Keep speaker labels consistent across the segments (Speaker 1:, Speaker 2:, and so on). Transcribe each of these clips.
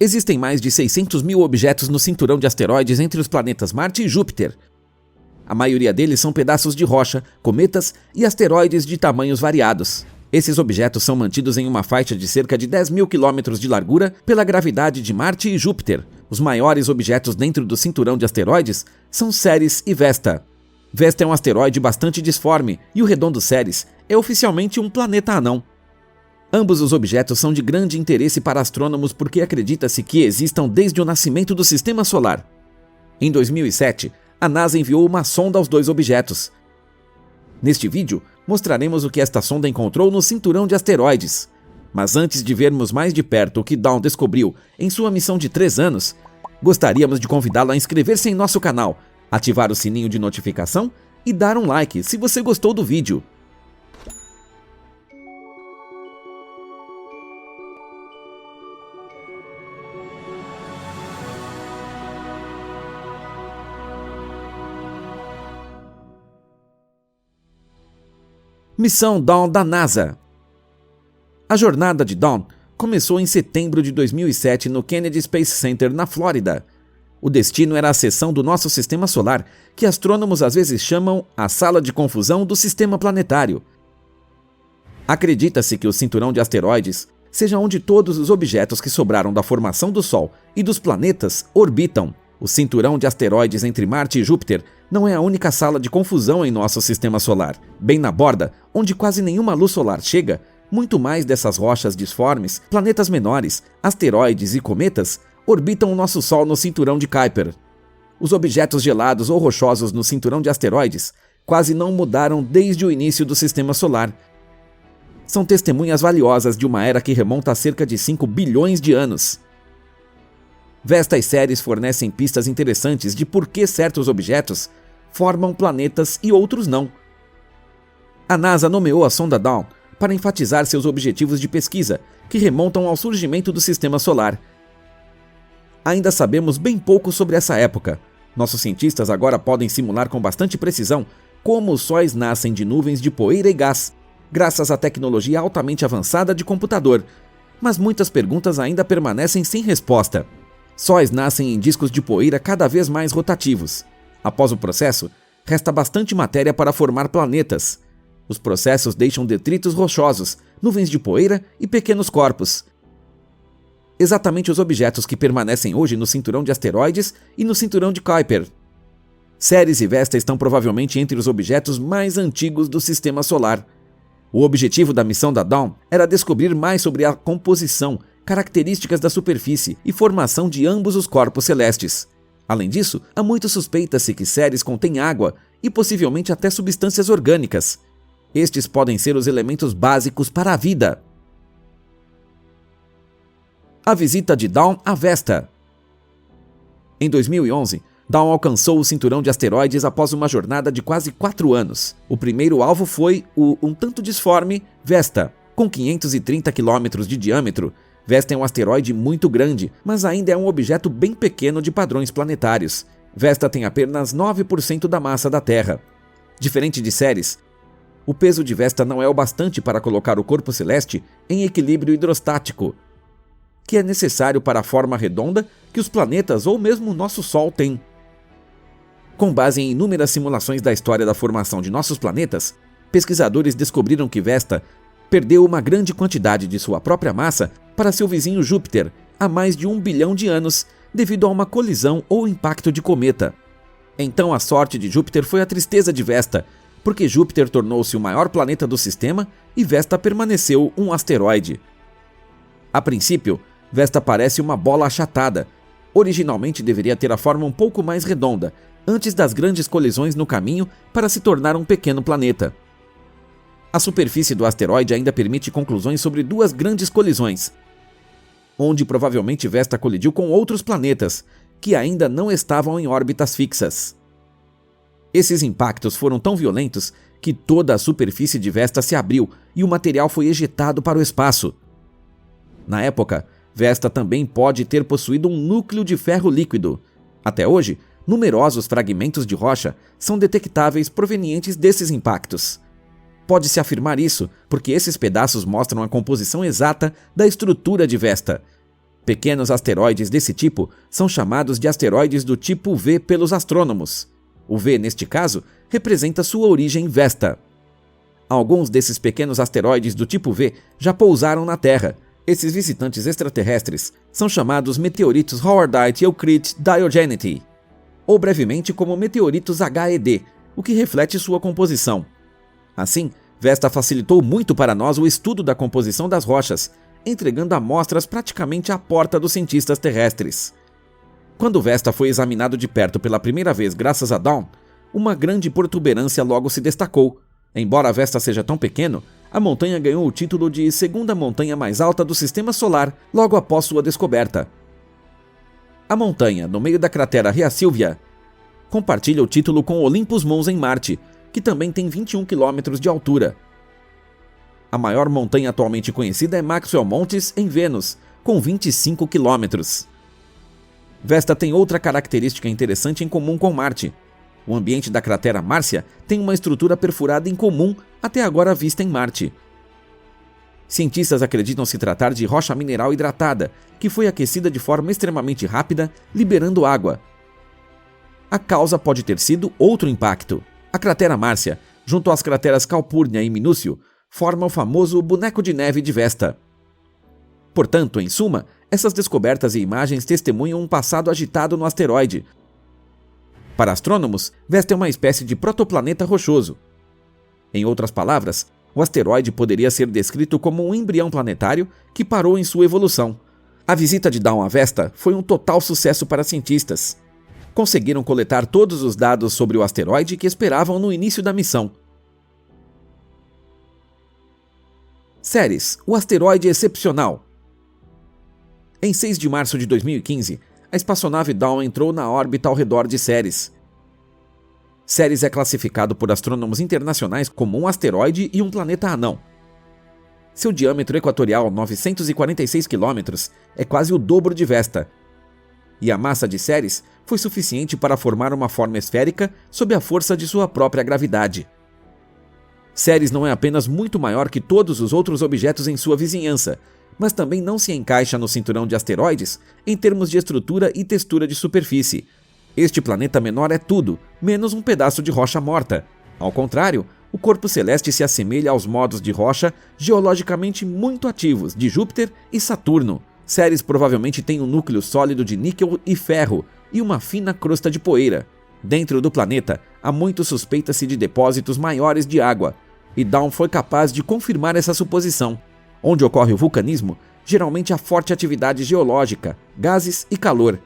Speaker 1: Existem mais de 600 mil objetos no cinturão de asteroides entre os planetas Marte e Júpiter. A maioria deles são pedaços de rocha, cometas e asteroides de tamanhos variados. Esses objetos são mantidos em uma faixa de cerca de 10 mil quilômetros de largura pela gravidade de Marte e Júpiter. Os maiores objetos dentro do cinturão de asteroides são Ceres e Vesta. Vesta é um asteroide bastante disforme e o redondo Ceres é oficialmente um planeta anão. Ambos os objetos são de grande interesse para astrônomos porque acredita-se que existam desde o nascimento do Sistema Solar. Em 2007, a NASA enviou uma sonda aos dois objetos. Neste vídeo, mostraremos o que esta sonda encontrou no cinturão de asteroides. Mas antes de vermos mais de perto o que Dawn descobriu em sua missão de 3 anos, gostaríamos de convidá-lo a inscrever-se em nosso canal, ativar o sininho de notificação e dar um like se você gostou do vídeo. Missão Dawn da NASA. A jornada de Dawn começou em setembro de 2007 no Kennedy Space Center, na Flórida. O destino era a seção do nosso sistema solar, que astrônomos às vezes chamam a sala de confusão do sistema planetário. Acredita-se que o cinturão de asteroides seja onde todos os objetos que sobraram da formação do Sol e dos planetas orbitam. O cinturão de asteroides entre Marte e Júpiter não é a única sala de confusão em nosso sistema solar. Bem na borda, onde quase nenhuma luz solar chega, muito mais dessas rochas disformes, planetas menores, asteroides e cometas orbitam o nosso Sol no cinturão de Kuiper. Os objetos gelados ou rochosos no cinturão de asteroides quase não mudaram desde o início do sistema solar. São testemunhas valiosas de uma era que remonta a cerca de 5 bilhões de anos. Vesta e Ceres fornecem pistas interessantes de por que certos objetos formam planetas e outros não. A NASA nomeou a sonda Dawn para enfatizar seus objetivos de pesquisa, que remontam ao surgimento do sistema solar. Ainda sabemos bem pouco sobre essa época. Nossos cientistas agora podem simular com bastante precisão como os sóis nascem de nuvens de poeira e gás, graças à tecnologia altamente avançada de computador. Mas muitas perguntas ainda permanecem sem resposta. Sóis nascem em discos de poeira cada vez mais rotativos. Após o processo, resta bastante matéria para formar planetas. Os processos deixam detritos rochosos, nuvens de poeira e pequenos corpos. Exatamente os objetos que permanecem hoje no cinturão de asteroides e no cinturão de Kuiper. Ceres e Vesta estão provavelmente entre os objetos mais antigos do sistema solar. O objetivo da missão da Dawn era descobrir mais sobre a composição, características da superfície e formação de ambos os corpos celestes. Além disso, há muito suspeita-se que Ceres contém água e possivelmente até substâncias orgânicas. Estes podem ser os elementos básicos para a vida. A visita de Dawn a Vesta. Em 2011, Dawn alcançou o cinturão de asteroides após uma jornada de quase 4 anos. O primeiro alvo foi o um tanto disforme Vesta. Com 530 km de diâmetro, Vesta é um asteroide muito grande, mas ainda é um objeto bem pequeno de padrões planetários. Vesta tem apenas 9% da massa da Terra. Diferente de Ceres, o peso de Vesta não é o bastante para colocar o corpo celeste em equilíbrio hidrostático, que é necessário para a forma redonda que os planetas ou mesmo o nosso Sol têm. Com base em inúmeras simulações da história da formação de nossos planetas, pesquisadores descobriram que Vesta perdeu uma grande quantidade de sua própria massa para seu vizinho Júpiter há mais de 1 bilhão de anos devido a uma colisão ou impacto de cometa. Então a sorte de Júpiter foi a tristeza de Vesta, porque Júpiter tornou-se o maior planeta do sistema e Vesta permaneceu um asteroide. A princípio, Vesta parece uma bola achatada. Originalmente deveria ter a forma um pouco mais redonda, antes das grandes colisões no caminho para se tornar um pequeno planeta. A superfície do asteroide ainda permite conclusões sobre 2 grandes colisões, onde provavelmente Vesta colidiu com outros planetas, que ainda não estavam em órbitas fixas. Esses impactos foram tão violentos que toda a superfície de Vesta se abriu e o material foi ejetado para o espaço. Na época, Vesta também pode ter possuído um núcleo de ferro líquido. Até hoje, numerosos fragmentos de rocha são detectáveis provenientes desses impactos. Pode-se afirmar isso porque esses pedaços mostram a composição exata da estrutura de Vesta. Pequenos asteroides desse tipo são chamados de asteroides do tipo V pelos astrônomos. O V, neste caso, representa sua origem Vesta. Alguns desses pequenos asteroides do tipo V já pousaram na Terra. Esses visitantes extraterrestres são chamados meteoritos Howardite-Euclid Diogenes, ou brevemente como meteoritos HED, o que reflete sua composição. Assim, Vesta facilitou muito para nós o estudo da composição das rochas, entregando amostras praticamente à porta dos cientistas terrestres. Quando Vesta foi examinado de perto pela primeira vez graças a Dawn, uma grande protuberância logo se destacou. Embora Vesta seja tão pequeno, a montanha ganhou o título de segunda montanha mais alta do Sistema Solar logo após sua descoberta. A montanha, no meio da cratera Rhea Silvia, compartilha o título com Olympus Mons em Marte, que também tem 21 km de altura. A maior montanha atualmente conhecida é Maxwell Montes, em Vênus, com 25 km. Vesta tem outra característica interessante em comum com Marte. O ambiente da cratera Márcia tem uma estrutura perfurada incomum até agora vista em Marte. Cientistas acreditam se tratar de rocha mineral hidratada, que foi aquecida de forma extremamente rápida, liberando água. A causa pode ter sido outro impacto. A cratera Márcia, junto às crateras Calpurnia e Minúcio, forma o famoso boneco de neve de Vesta. Portanto, em suma, essas descobertas e imagens testemunham um passado agitado no asteroide. Para astrônomos, Vesta é uma espécie de protoplaneta rochoso. Em outras palavras, o asteroide poderia ser descrito como um embrião planetário que parou em sua evolução. A visita de Dawn a Vesta foi um total sucesso para cientistas. Conseguiram coletar todos os dados sobre o asteroide que esperavam no início da missão. Ceres, o asteroide excepcional. Em 6 de março de 2015, a espaçonave Dawn entrou na órbita ao redor de Ceres. Ceres é classificado por astrônomos internacionais como um asteroide e um planeta anão. Seu diâmetro equatorial, 946 km, é quase o dobro de Vesta, e a massa de Ceres foi suficiente para formar uma forma esférica sob a força de sua própria gravidade. Ceres não é apenas muito maior que todos os outros objetos em sua vizinhança, mas também não se encaixa no cinturão de asteroides em termos de estrutura e textura de superfície. Este planeta menor é tudo, menos um pedaço de rocha morta. Ao contrário, o corpo celeste se assemelha aos modos de rocha geologicamente muito ativos de Júpiter e Saturno. Ceres provavelmente tem um núcleo sólido de níquel e ferro e uma fina crosta de poeira. Dentro do planeta, há muito suspeita-se de depósitos maiores de água, e Dawn foi capaz de confirmar essa suposição. Onde ocorre o vulcanismo, geralmente há forte atividade geológica, gases e calor.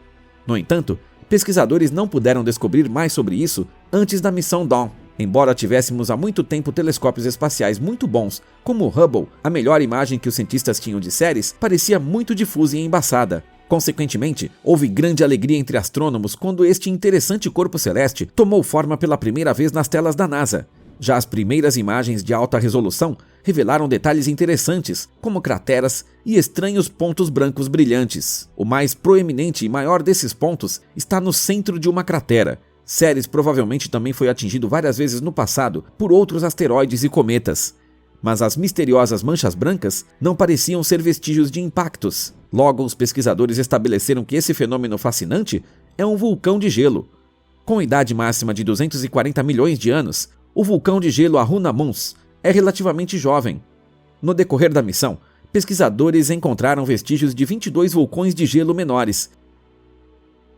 Speaker 1: No entanto, pesquisadores não puderam descobrir mais sobre isso antes da missão Dawn. Embora tivéssemos há muito tempo telescópios espaciais muito bons, como o Hubble, a melhor imagem que os cientistas tinham de Ceres parecia muito difusa e embaçada. Consequentemente, houve grande alegria entre astrônomos quando este interessante corpo celeste tomou forma pela primeira vez nas telas da NASA. Já as primeiras imagens de alta resolução revelaram detalhes interessantes, como crateras e estranhos pontos brancos brilhantes. O mais proeminente e maior desses pontos está no centro de uma cratera. Ceres provavelmente também foi atingido várias vezes no passado por outros asteroides e cometas, mas as misteriosas manchas brancas não pareciam ser vestígios de impactos. Logo, os pesquisadores estabeleceram que esse fenômeno fascinante é um vulcão de gelo. Com idade máxima de 240 milhões de anos, o vulcão de gelo Ahuna Mons é relativamente jovem. No decorrer da missão, pesquisadores encontraram vestígios de 22 vulcões de gelo menores.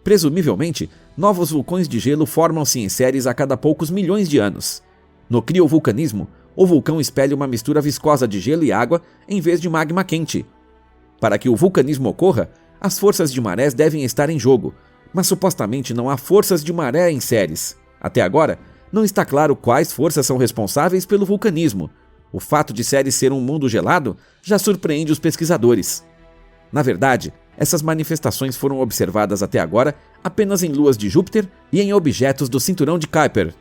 Speaker 1: Presumivelmente, novos vulcões de gelo formam-se em Ceres a cada poucos milhões de anos. No criovulcanismo, o vulcão espelha uma mistura viscosa de gelo e água em vez de magma quente. Para que o vulcanismo ocorra, as forças de marés devem estar em jogo, mas supostamente não há forças de maré em Ceres. Até agora, não está claro quais forças são responsáveis pelo vulcanismo. O fato de Ceres ser um mundo gelado já surpreende os pesquisadores. Na verdade, essas manifestações foram observadas até agora apenas em luas de Júpiter e em objetos do cinturão de Kuiper.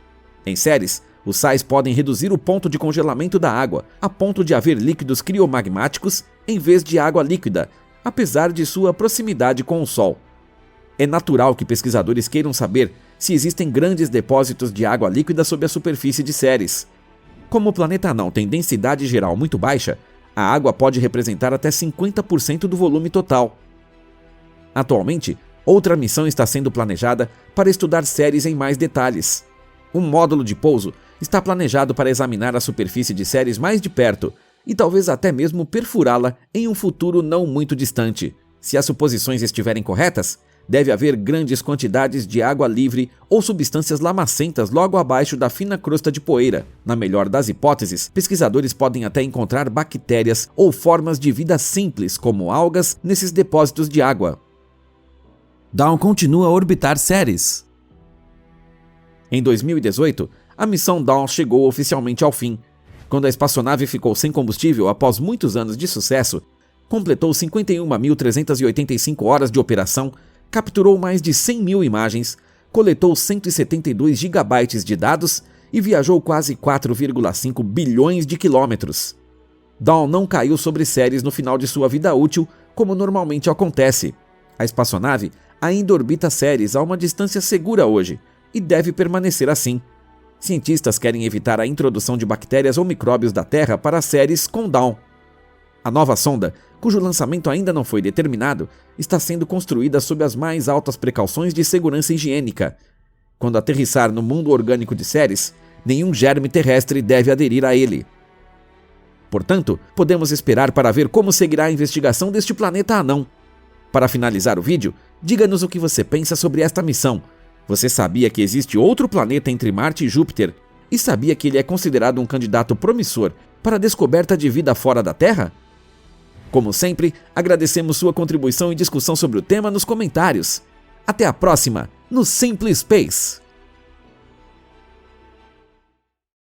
Speaker 1: Em Ceres, os sais podem reduzir o ponto de congelamento da água, a ponto de haver líquidos criomagmáticos em vez de água líquida, apesar de sua proximidade com o Sol. É natural que pesquisadores queiram saber se existem grandes depósitos de água líquida sob a superfície de Ceres. Como o planeta anão tem densidade geral muito baixa, a água pode representar até 50% do volume total. Atualmente, outra missão está sendo planejada para estudar Ceres em mais detalhes. Um módulo de pouso está planejado para examinar a superfície de Ceres mais de perto e talvez até mesmo perfurá-la em um futuro não muito distante. Se as suposições estiverem corretas, deve haver grandes quantidades de água livre ou substâncias lamacentas logo abaixo da fina crosta de poeira. Na melhor das hipóteses, pesquisadores podem até encontrar bactérias ou formas de vida simples, como algas, nesses depósitos de água. Dawn continua a orbitar Ceres. Em 2018, a missão Dawn chegou oficialmente ao fim. Quando a espaçonave ficou sem combustível após muitos anos de sucesso, completou 51.385 horas de operação, capturou mais de 100 mil imagens, coletou 172 gigabytes de dados e viajou quase 4,5 bilhões de quilômetros. Dawn não caiu sobre Ceres no final de sua vida útil, como normalmente acontece. A espaçonave ainda orbita Ceres a uma distância segura hoje, e deve permanecer assim. Cientistas querem evitar a introdução de bactérias ou micróbios da Terra para Ceres com Dawn. A nova sonda, cujo lançamento ainda não foi determinado, está sendo construída sob as mais altas precauções de segurança higiênica. Quando aterrissar no mundo orgânico de Ceres, nenhum germe terrestre deve aderir a ele. Portanto, podemos esperar para ver como seguirá a investigação deste planeta anão. Para finalizar o vídeo, diga-nos o que você pensa sobre esta missão. Você sabia que existe outro planeta entre Marte e Júpiter e sabia que ele é considerado um candidato promissor para a descoberta de vida fora da Terra? Como sempre, agradecemos sua contribuição e discussão sobre o tema nos comentários. Até a próxima, no Simple Space!